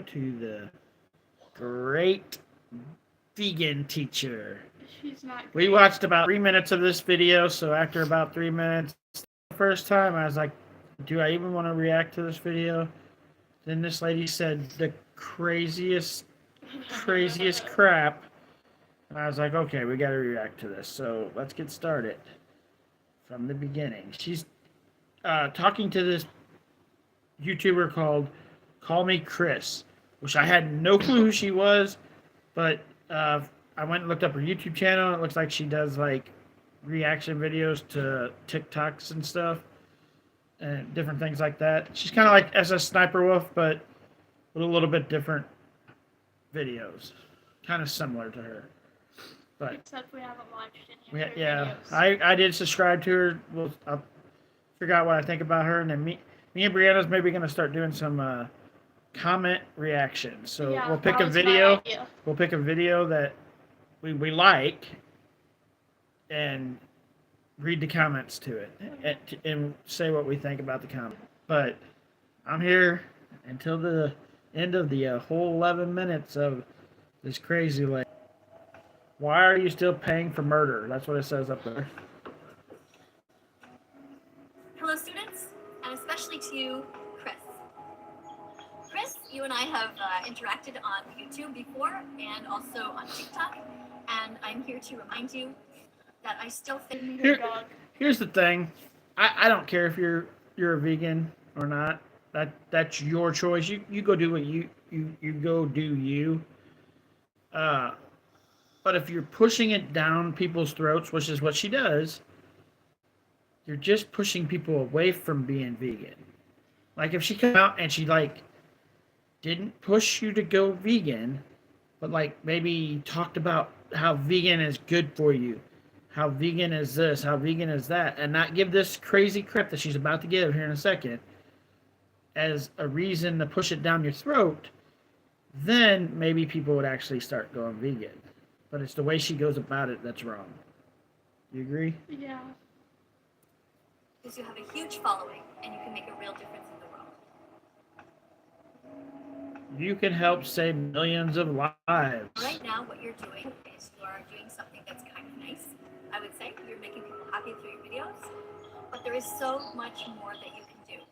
to the great vegan teacher. She's not We great. watched about 3 minutes of this video, so after about 3 minutes, the first time I was like, do I even want to react to this video? Then this lady said the craziest crap. And I was like, okay, we got to react to this. So let's get started from the beginning. She's talking to this YouTuber called Kallmekris, which I had no clue who she was, but I went and looked up her YouTube channel. It looks like she does like reaction videos to TikToks and stuff and different things like that. She's kind of like SS Sniper Wolf, but with a little bit different videos, kind of similar to her. But except we haven't watched any of her videos. I did subscribe to her. I'll figure out what I think about her, and then me and Brianna's maybe gonna start doing some comment reactions. So Yeah, we'll pick that a was my video. idea. We'll pick a video that we like, and read the comments to it, and say what we think about the comment. But I'm here until the end of the whole 11 minutes of this crazy lady. Why are you still paying for murder? That's what it says up there. Hello, students, and especially to you, Chris. Chris, you and I have interacted on YouTube before and also on TikTok, and I'm here to remind you that I still think Here's the thing. I don't care if you're a vegan or not. That's your choice. You go do what you go do you. But if you're pushing it down people's throats, which is what she does, you're just pushing people away from being vegan. Like if she came out and she like didn't push you to go vegan, but like maybe talked about how vegan is good for you, how vegan is this, how vegan is that, and not give this crazy crap that she's about to give here in a second as a reason to push it down your throat, then maybe people would actually start going vegan. But it's the way she goes about it that's wrong. You agree? Yeah. because you have a huge following and you can make a real difference in the world. You can help save millions of lives. Right now, what you're doing is you are doing something that's kind of nice. I would say you're making people happy through your videos, but there is so much more that you can do.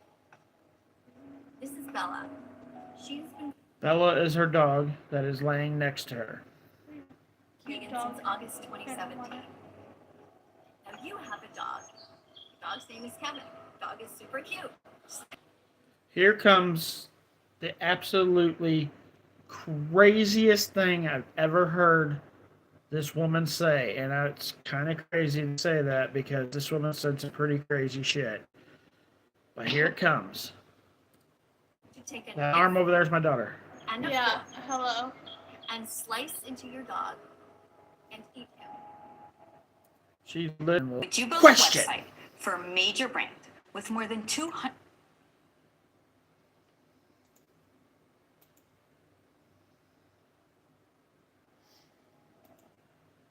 This is Bella. She's been Bella is her dog that is laying next to her. vegan since August 2017. Now you have a dog. Your dog's name is Kevin. Your dog is super cute. Here comes the absolutely craziest thing I've ever heard this woman say. And it's kind of crazy to say that because this woman said some pretty crazy shit. But here it comes. Take That arm over there is my daughter. And a Yeah, fork hello. and slice into your dog and eat him. She's literally Would you build question. a website for a major brand with more than 200?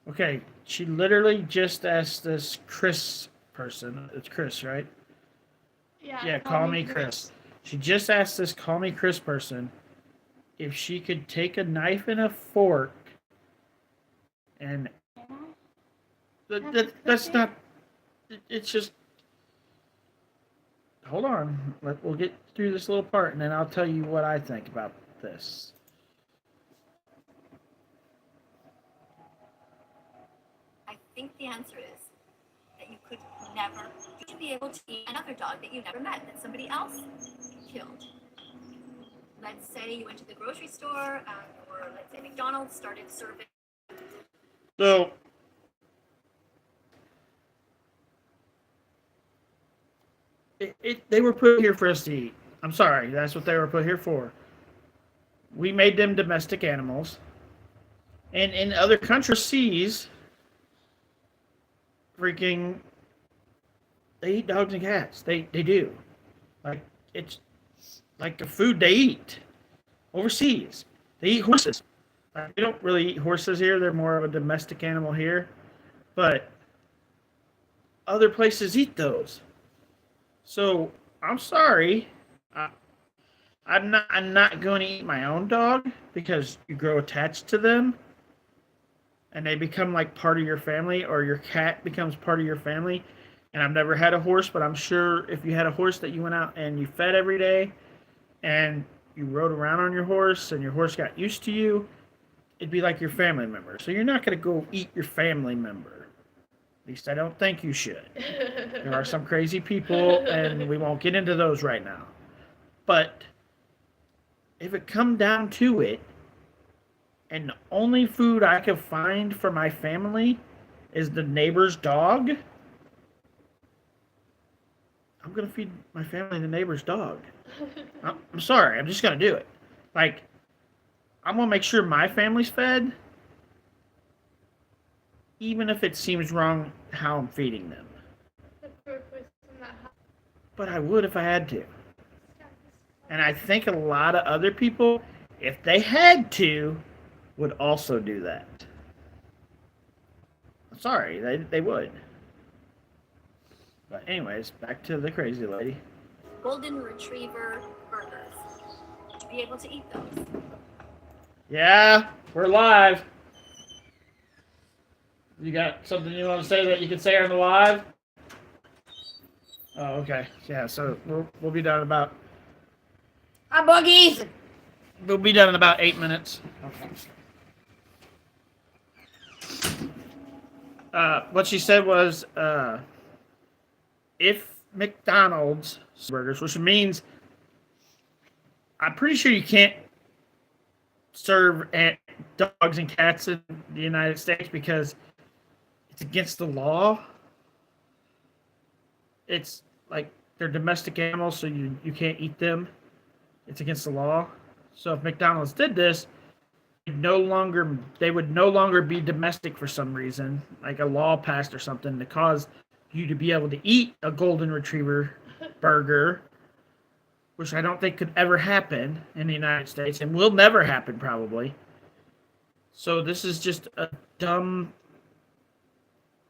Okay, she literally just asked this Chris person. It's Chris, right? Yeah, call me Chris. She just asked this call me Chris person if she could take a knife and a fork and that's not. It's just. Hold on. We'll get through this little part, and then I'll tell you what I think about this. I think the answer is that you could never be able to eat another dog that you never met, that somebody else killed. Let's say you went to the grocery store, or let's say McDonald's started serving. So. They were put here for us to eat. I'm sorry, that's what they were put here for. We made them domestic animals. And in other countries, freaking, they eat dogs and cats. They do. Like, it's like the food they eat overseas. They eat horses. Like, we don't really eat horses here. They're more of a domestic animal here. But other places eat those. So, I'm sorry. I'm not going to eat my own dog because you grow attached to them and they become like part of your family, or your cat becomes part of your family. And I've never had a horse, but I'm sure if you had a horse that you went out and you fed every day and you rode around on your horse and your horse got used to you, it'd be like your family member. So you're not going to go eat your family member. At least I don't think you should. There are some crazy people, and we won't get into those right now. But if it come down to it, and the only food I can find for my family is the neighbor's dog, I'm going to feed my family the neighbor's dog. I'm sorry. I'm just going to do it. Like, I'm going to make sure my family's fed, even if it seems wrong how I'm feeding them. But I would if I had to. And I think a lot of other people, if they had to, would also do that. I'm sorry, they would. But anyways, back to the crazy lady. Golden Retriever burgers. Would you be able to eat those? Yeah, we're live. You got something you want to say that you can say on the live? Oh, okay. Yeah, so we'll be done in about... Hi, boogies! We'll be done in about 8 minutes. What she said was, if McDonald's burgers, which means I'm pretty sure you can't serve dogs and cats in the United States because it's against the law. It's like they're domestic animals, so you can't eat them. It's against the law. So if McDonald's did this, they would no longer be domestic for some reason, like a law passed or something to cause you to be able to eat a golden retriever burger, which I don't think could ever happen in the United States and will never happen probably. So this is just a dumb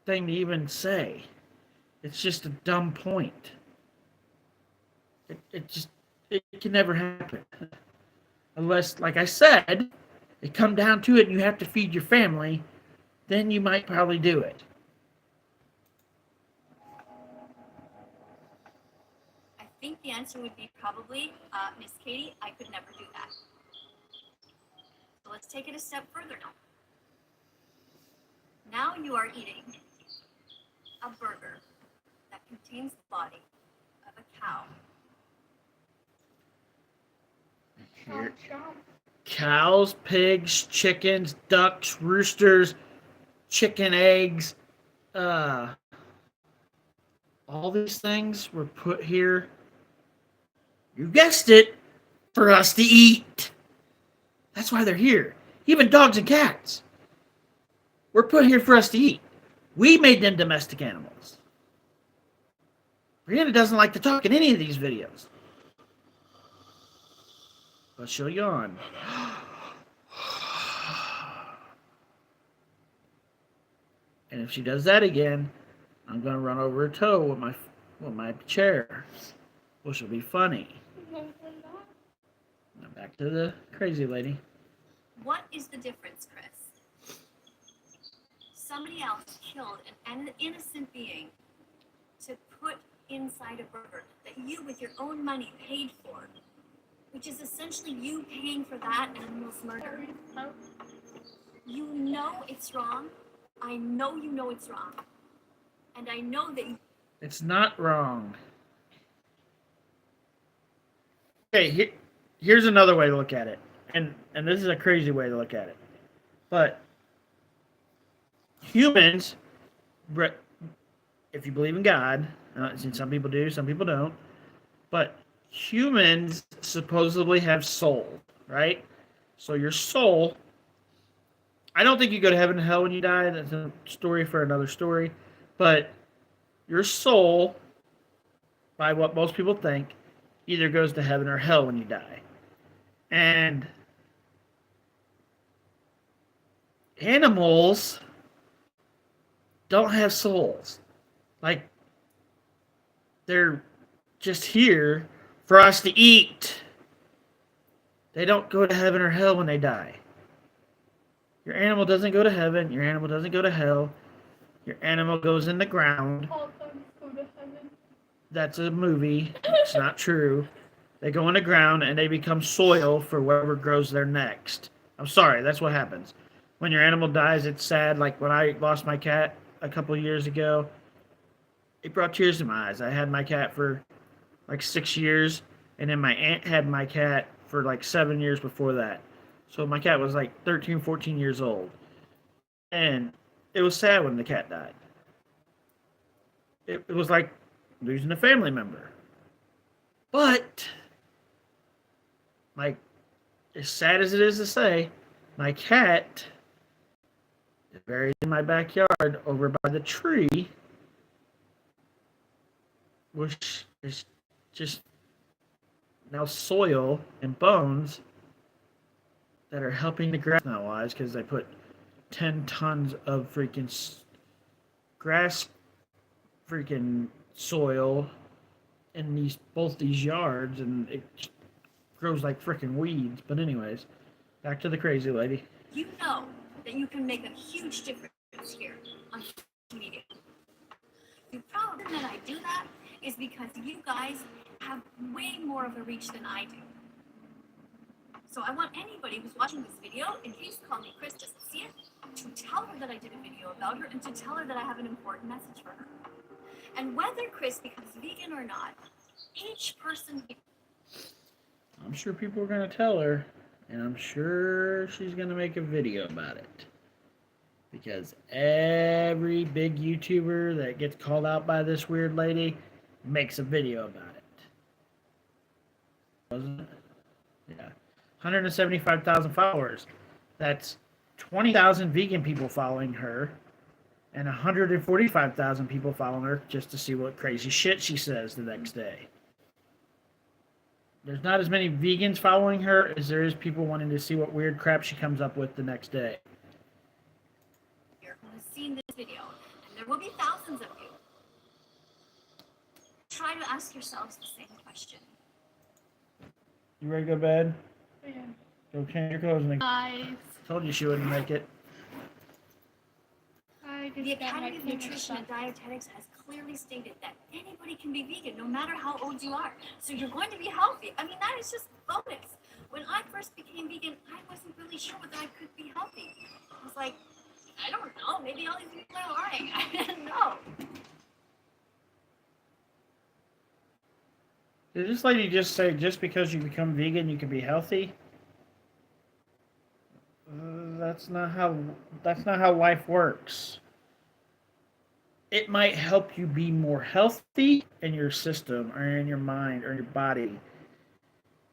thing to even say. It's just a dumb point. It can never happen. Unless, like I said, it come down to it and you have to feed your family, then you might probably do it. I think the answer would be probably, Miss Katie, I could never do that. So let's take it a step further now. Now you are eating a burger that contains the body of a cow. Here. Cows, pigs, chickens, ducks, roosters, chicken eggs, all these things were put here, you guessed it, for us to eat. That's why they're here. Even dogs and cats were put here for us to eat. We made them domestic animals. Brianna doesn't like to talk in any of these videos. But she'll yawn. And if she does that again, I'm gonna run over her toe with my chair, which will be funny. Now back to the crazy lady. What is the difference, Chris? Somebody else killed an innocent being to put inside a burger that you, with your own money, paid for, which is essentially you paying for that animal's murder. You know it's wrong. I know you know it's wrong. And I know that you... It's not wrong. Okay, here's another way to look at it. And this is a crazy way to look at it. But humans, if you believe in God, some people do, some people don't, but humans supposedly have soul, right? So your soul, I don't think you go to heaven and hell when you die. That's a story for another story. But your soul, by what most people think, either goes to heaven or hell when you die. And animals don't have souls. Like, they're just here for us to eat. They don't go to heaven or hell when they die. Your animal doesn't go to heaven. Your animal doesn't go to hell. Your animal goes in the ground. All dogs go to heaven. That's a movie. It's not true. They go in the ground and they become soil for whatever grows there next. I'm sorry, that's what happens. When your animal dies, it's sad. Like when I lost my cat a couple of years ago, it brought tears to my eyes. I had my cat for like 6 years, and then my aunt had my cat for like 7 years before that. So my cat was like 13, 14 years old. And it was sad when the cat died. It was like losing a family member. But, like, as sad as it is to say, my cat is buried in my backyard over by the tree, which is just now soil and bones that are helping the grass now wise because they put 10 tons of freaking grass freaking soil in both these yards, and it grows like freaking weeds. But anyways, back to the crazy lady. You know that you can make a huge difference here on social media. The problem that I do that is because you guys have way more of a reach than I do. So I want anybody who's watching this video, in case Kallmekris doesn't see it, to tell her that I did a video about her and to tell her that I have an important message for her. And whether Chris becomes vegan or not, each person... I'm sure people are going to tell her, and I'm sure she's going to make a video about it. Because every big YouTuber that gets called out by this weird lady makes a video about it. Wasn't it? Yeah. 175,000 followers. That's 20,000 vegan people following her, and 145,000 people following her just to see what crazy shit she says the next day. There's not as many vegans following her as there is people wanting to see what weird crap she comes up with the next day. Who has seen this video, and there will be thousands of you. Try to ask yourselves the same question. You ready to go to bed? Yeah. Go change your clothes and Guys, told you she wouldn't make it. I just The got my Academy of finish Nutrition and up. Dietetics has clearly stated that anybody can be vegan, no matter how old you are. So you're going to be healthy. I mean, that is just bonus. When I first became vegan, I wasn't really sure whether I could be healthy. I was like, I don't know. Maybe all these people are lying. I didn't know. Did this lady just say just because you become vegan you can be healthy? That's not how life works. It might help you be more healthy in your system or in your mind or in your body.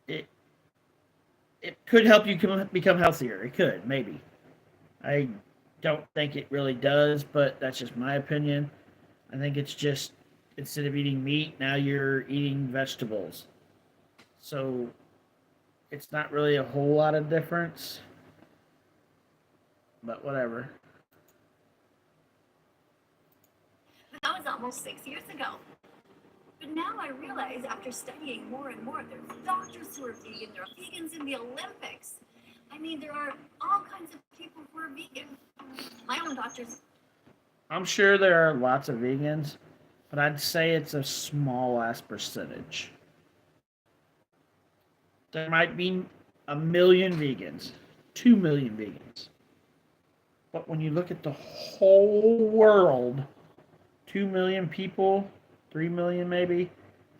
It could help you become healthier. It could, maybe. I don't think it really does, but that's just my opinion. I think it's just instead of eating meat, now you're eating vegetables. So it's not really a whole lot of difference. But whatever. That was almost 6 years ago. But now I realize, after studying more and more, there's doctors who are vegan. There are vegans in the Olympics. I mean, there are all kinds of people who are vegan. My own doctors. I'm sure there are lots of vegans, but I'd say it's a small-ass percentage. There might be 1 million vegans, 2 million vegans. But when you look at the whole world, 2 million people, 3 million maybe,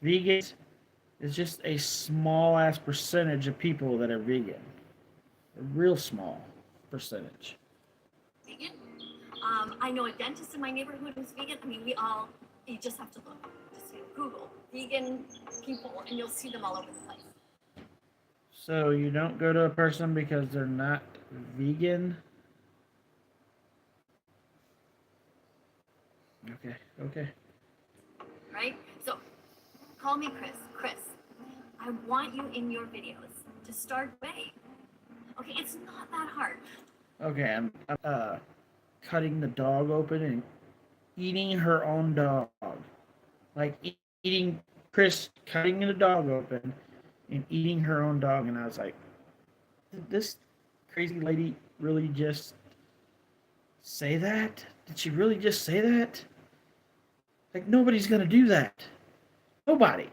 vegans, is just a small-ass percentage of people that are vegan. A real small percentage. Vegan. I know a dentist in my neighborhood who's vegan. I mean, you just have to look. Just Google vegan people, and you'll see them all over the place. So you don't go to a person because they're not vegan? Okay. Right? So, call me Chris. Chris, I want you in your videos to start weighing. Okay, it's not that hard. Okay, I'm cutting the dog open and eating her own dog. Like eating Chris cutting the dog open and eating her own dog, and I was like, Did this crazy lady really just say that? Did she really just say that? Like, nobody's gonna do that. Nobody.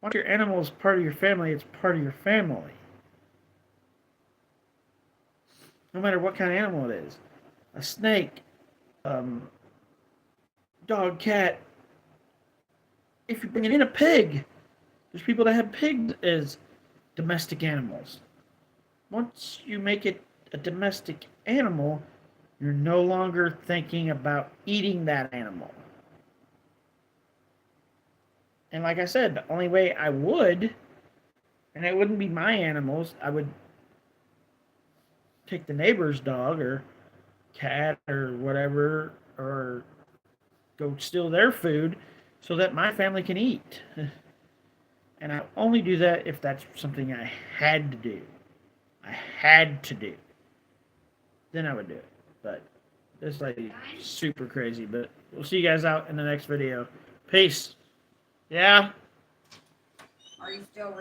Once your animal is part of your family, it's part of your family. No matter what kind of animal it is. A snake, dog, cat. If you're bringing in a pig, there's people that have pigs as domestic animals. Once you make it a domestic animal, you're no longer thinking about eating that animal. And like I said, the only way I would, and it wouldn't be my animals, I would take the neighbor's dog or cat or whatever, or go steal their food so that my family can eat. And I only do that if that's something I had to do. I had to do. Then I would do it. But this lady's super crazy. But we'll see you guys out in the next video. Peace. Yeah? Are you still